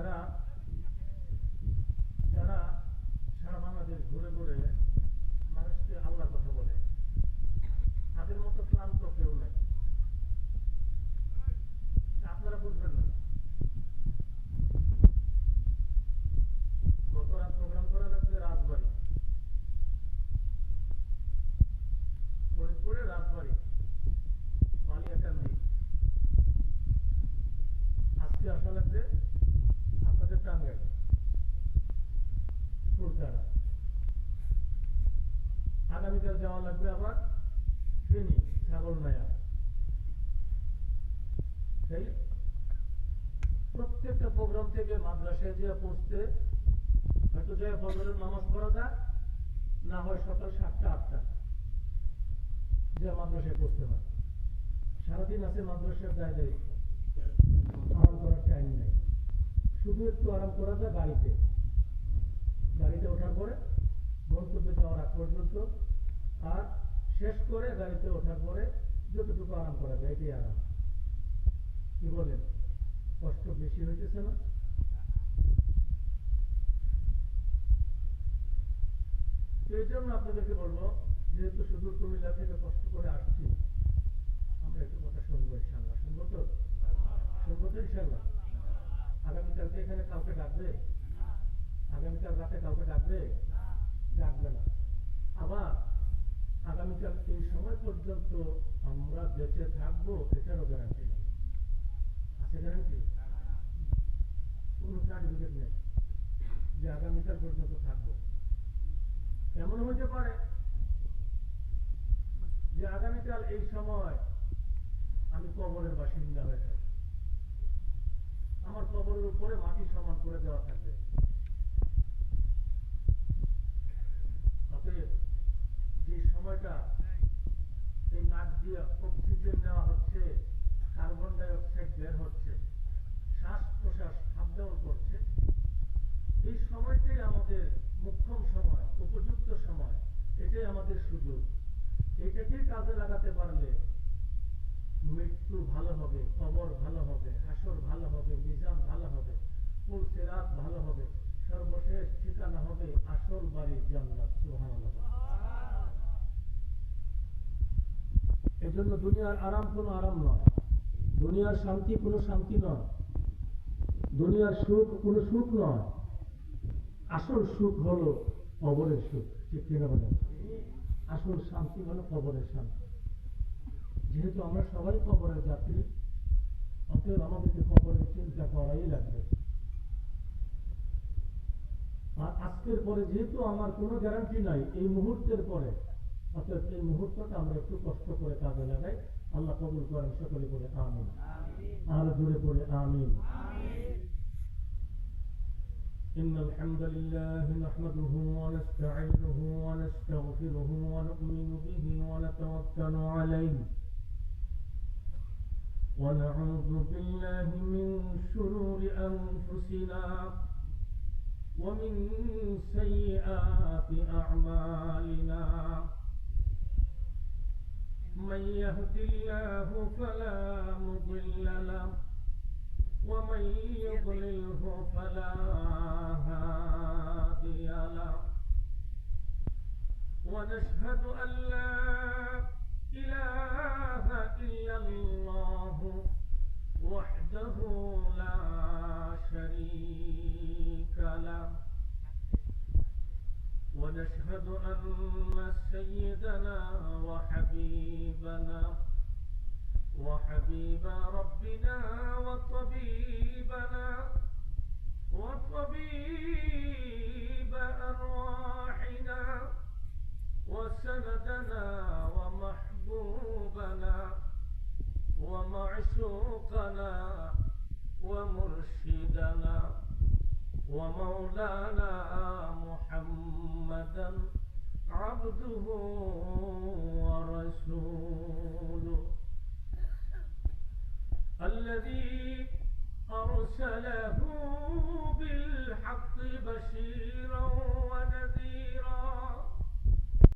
যারা যারা সারা বাংলাদেশ ঘুরে ঘুরে মানুষকে আল্লাহর কথা বলে, তাদের মতো ক্লান্ত কেউ নাই। আপনারা বুঝবেন না। গত রাত প্রোগ্রাম করা লাগছে রাজবাড়ি, ফরিদপুরে রাজবাড়ি, মালিয়াকান্দি। আজকে আসা লাগছে আপনাদের টাঙ্গাইল, ফুলতারা। আগামীকাল যাওয়া লাগবে আবার ফেনী, ছাগলনাইয়া। তাই প্রত্যেকটা প্রোগ্রাম থেকে মাদ্রাসায় যে পৌঁছতে হয়তো যে ফজরের নামাজ পড়া যায়, না হয় সকাল 7টা 8টা যে মাদ্রাসায় পৌঁছতে হয়। সারাদিন আছে মাদ্রাসার জায়গায়, আরাম করার টাইম নেই। শুধু একটু আরাম করা যায় গাড়িতে, গাড়িতে ওঠার পরে গন্তব্যে যাওয়ার আগ পর্যন্ত, আর শেষ করে গাড়িতে ওঠার পরে যতটুকু আরাম করা যায় এটাই আরাম। কি বলেন, কষ্ট বেশি হইতেছে না? এই জন্য আপনাদেরকে বলবো, যেহেতু সুদূর কুমিল্লা থেকে কষ্ট করে আসছি, আমরা একটু কথা শুনবো ইনশাআল্লাহ। শুনবো তো? শুনবো তো ইনশাআল্লাহ? আগামীকালকে এখানে কাউকে ডাকবে? আগামীকাল রাতে কাউকে ডাকবে? ডাকবে না। আবার আগামীকাল এই সময় পর্যন্ত আমরা বেঁচে থাকবো এটারও গ্যারান্টি নেই। আছে গ্যারান্টি? কোনো সার্টিফিকেট নেই যে আগামীকাল পর্যন্ত থাকবো। এমন হতে পারে যে আগামীকাল এই সময় আমি কবরের বাসিন্দা হয়ে থাকবো, আমার কবরের উপরে মাটি সমান করে দেওয়া থাকবে। অতএব যে সময়টা এই নাক দিয়ে অক্সিজেন নেওয়া হচ্ছে, কার্বন ডাই অক্সাইড বের হচ্ছে, শ্বাস প্রশ্বাস আপ ডাউন করছে, এই সময়টাই আমাদের মুখ্যম সময়, উপযুক্ত সময়। এটাই আমাদের সুযোগ। এটাকে কাজে লাগাতে পারলে মৃত্যু ভালো হবে, কবর ভালো হবে, হাসর ভালো হবে, মিজান ভালো হবে, পুল সিরাত ভালো হবে, সর্বশেষ ঠিকানা হবে আসল বাড়ি জান্নাত। সুবহানাল্লাহ। এজন্য দুনিয়ার আরাম কোনো আরাম নয়, দুনিয়ার শান্তি কোনো শান্তি নয়, দুনিয়ার সুখ কোনো সুখ নয়। আসল সুখ হলো কবরের সুখ। ঠিক কিনা বলেন? আসল শান্তি হলো কবরের শান্তি। যেহেতু আমরা সবাই কবরের যাত্রী, অতএব আমাদেরকে কবরের চিন্তা করাই লাগবে। আর আজকের পরে যেহেতু আমার কোনো গ্যারান্টি নাই এই মুহূর্তের পরে, অতএব এই মুহূর্তটা আমরা একটু কষ্ট করে কাজে লাগাই। আল্লাহ কবুল করেন। সকলে বলে আমিন। আর জোরে পড়ে আমিন। إن الحمد لله نحمده ونستعينه ونستغفره ونؤمن به ونتوكل عليه ونعوذ بالله من شرور أنفسنا ومن سيئات أعمالنا من يهد الله فلا مضل له ومن يضلله فلا هادي له ونشهد أن لا إله إلا الله وحده لا شريك له ونشهد أن سيدنا وحبيبنا وحبيب ربنا وطبيبنا وطبيب أرواحنا وسندنا ومحبوبنا ومعشوقنا ومرشدنا ومولانا محمدا عبده ورسوله الذي أرسله بالحق بشيرا